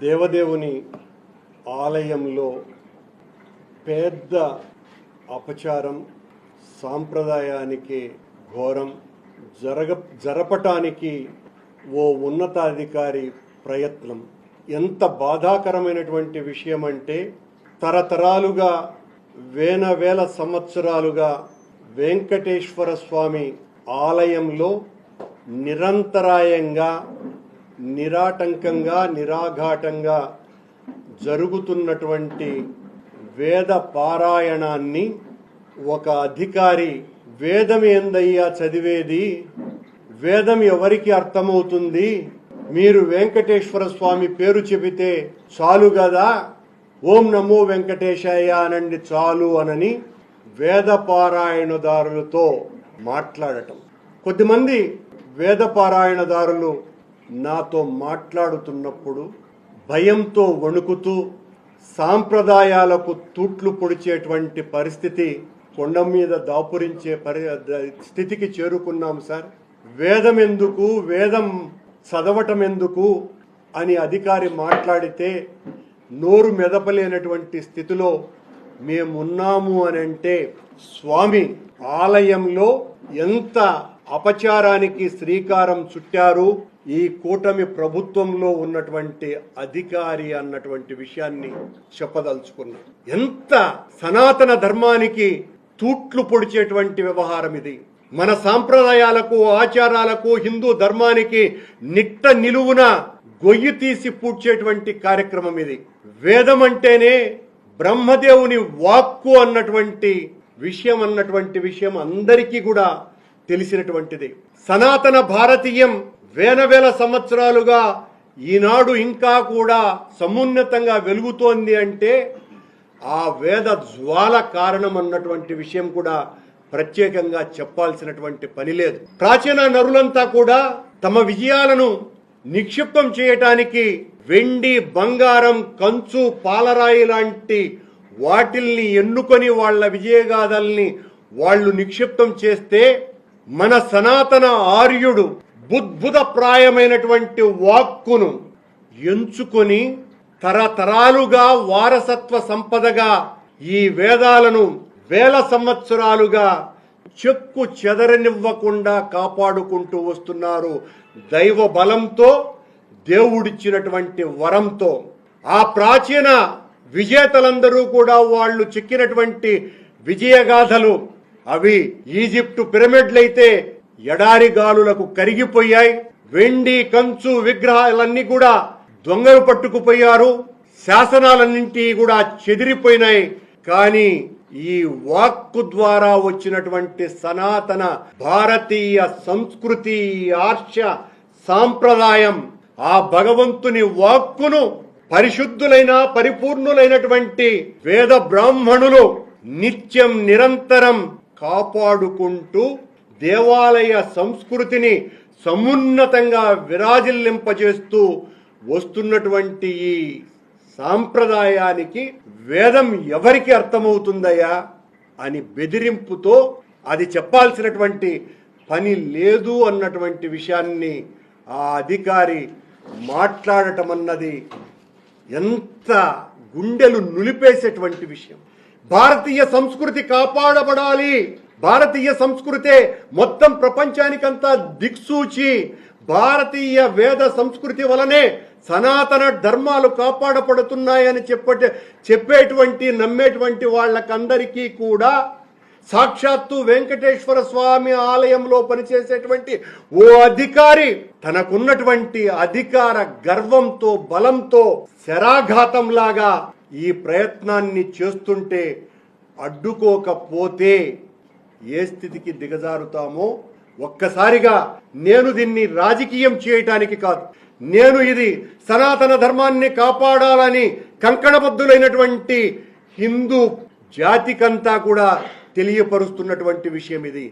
దేవదేవుని ఆలయంలో పెద్ద అపచారం, సాంప్రదాయానికి ఘోరం జరపటానికి ఓ ఉన్నతాధికారి ప్రయత్నం ఎంత బాధాకరమైనటువంటి విషయం అంటే, తరతరాలుగా వేల సంవత్సరాలుగా వెంకటేశ్వర స్వామి ఆలయంలో నిరంతరాయంగా నిరాటంకంగా నిరాఘాటంగా జరుగుతున్నటువంటి వేద పారాయణాన్ని ఒక అధికారి, వేదం ఏందయ్యా చదివేది, వేదం ఎవరికి అర్థమవుతుంది, మీరు వెంకటేశ్వర స్వామి పేరు చెబితే చాలు కదా, ఓం నమో వెంకటేశాయ అనండి చాలు అనని వేద పారాయణదారులతో మాట్లాడటం. కొద్దిమంది వేద పారాయణదారులు నాతో మాట్లాడుతున్నప్పుడు భయంతో వణుకుతూ సాంప్రదాయాలకు తూట్లు పొడిచేటువంటి పరిస్థితి, కొండ మీద దాపురించే స్థితికి చేరుకున్నాం సార్. వేదం ఎందుకు, వేదం చదవటం ఎందుకు అని అధికారి మాట్లాడితే నోరు మెదపలేనటువంటి స్థితిలో మేమున్నాము అని అంటే, స్వామి ఆలయంలో ఎంత అపచారానికి శ్రీకారం చుట్టారు ఈ కూటమి ప్రభుత్వంలో ఉన్నటువంటి అధికారి అన్నటువంటి విషయాన్ని చెప్పదలుచుకున్నా. ఎంత సనాతన ధర్మానికి తూట్లు పొడిచేటువంటి వ్యవహారం ఇది. మన సాంప్రదాయాలకు, ఆచారాలకు, హిందూ ధర్మానికి నిట్ట నిలువున గొయ్యి తీసి పూడ్చేటువంటి కార్యక్రమం ఇది. వేదం అంటేనే బ్రహ్మదేవుని వాక్కు అన్నటువంటి విషయం అందరికీ కూడా తెలిసినటువంటిది. సనాతన భారతీయం వేల సంవత్సరాలుగా ఈనాడు ఇంకా కూడా సమున్నతంగా వెలుగుతోంది అంటే ఆ వేద జ్వాల కారణం అన్నటువంటి విషయం కూడా ప్రత్యేకంగా చెప్పాల్సినటువంటి పని లేదు. ప్రాచీన నరులంతా కూడా తమ విజయాలను నిక్షిప్తం చేయటానికి వెండి, బంగారం, కంచు, పాలరాయి లాంటి వాటిల్ని ఎన్నుకొని వాళ్ళ విజయగాథల్ని వాళ్ళు నిక్షిప్తం చేస్తే, మన సనాతన ఆర్యుడు బుద్భుతప్రాయమైనటువంటి వాక్కును ఎంచుకొని తరతరాలుగా వారసత్వ సంపదగా ఈ వేదాలను వేల సంవత్సరాలుగా చెక్కు చెదరనివ్వకుండా కాపాడుకుంటూ వస్తున్నారు. దైవ బలంతో, దేవుడిచ్చినటువంటి వరంతో. ఆ ప్రాచీన విజేతలందరూ కూడా వాళ్ళు చెక్కినటువంటి విజయగాథలు అవి ఈజిప్టు పిరమిడ్లైతే ఎడారి గాలులకు కరిగిపోయాయి. వెండి, కంచు విగ్రహాలన్నీ కూడా దొంగలు పట్టుకుపోయారు. శాసనాలన్నింటి కూడా చెదిరిపోయినాయి. కానీ ఈ వాక్కు ద్వారా వచ్చినటువంటి సనాతన భారతీయ సంస్కృతి, ఆర్ష సాంప్రదాయం, ఆ భగవంతుని వాక్కును పరిశుద్ధులైన పరిపూర్ణులైనటువంటి వేద బ్రాహ్మణులు నిత్యం నిరంతరం కాపాడుకుంటూ దేవాలయ సంస్కృతిని సమున్నతంగా విరాజిల్లింపజేస్తూ వస్తున్నటువంటి ఈ సాంప్రదాయానికి వేదం ఎవరికి అర్థమవుతుందయ్యా అని బెదిరింపుతో అది చెప్పాల్సినటువంటి పని లేదు అన్నటువంటి విషయాన్ని ఆ అధికారి మాట్లాడటం అన్నది ఎంత గుండెలు నులిపేసేటువంటి విషయం. భారతీయ సంస్కృతి కాపాడబడాలి. భారతీయ సంస్కృతే మొత్తం ప్రపంచానికంతా దిక్సూచి. భారతీయ వేద సంస్కృతి వలనే సనాతన ధర్మాలు కాపాడబడుతున్నాయని చెప్పేటువంటి నమ్మేటువంటి వాళ్ళకందరికీ కూడా సాక్షాత్తు వెంకటేశ్వర స్వామి ఆలయంలో పనిచేసేటువంటి ఓ అధికారి తనకున్నటువంటి అధికార గర్వంతో, బలంతో శరాఘాతంలాగా ఈ ప్రయత్నాన్ని చేస్తుంటే అడ్డుకోకపోతే ఏ స్థితికి దిగజారుతామో ఒక్కసారిగా, నేను దీన్ని రాజకీయం చేయటానికి కాదు, నేను ఇది సనాతన ధర్మాన్ని కాపాడాలని కంకణబద్ధులైనటువంటి హిందూ జాతికంతా కూడా తెలియపరుస్తున్నటువంటి విషయం ఇది.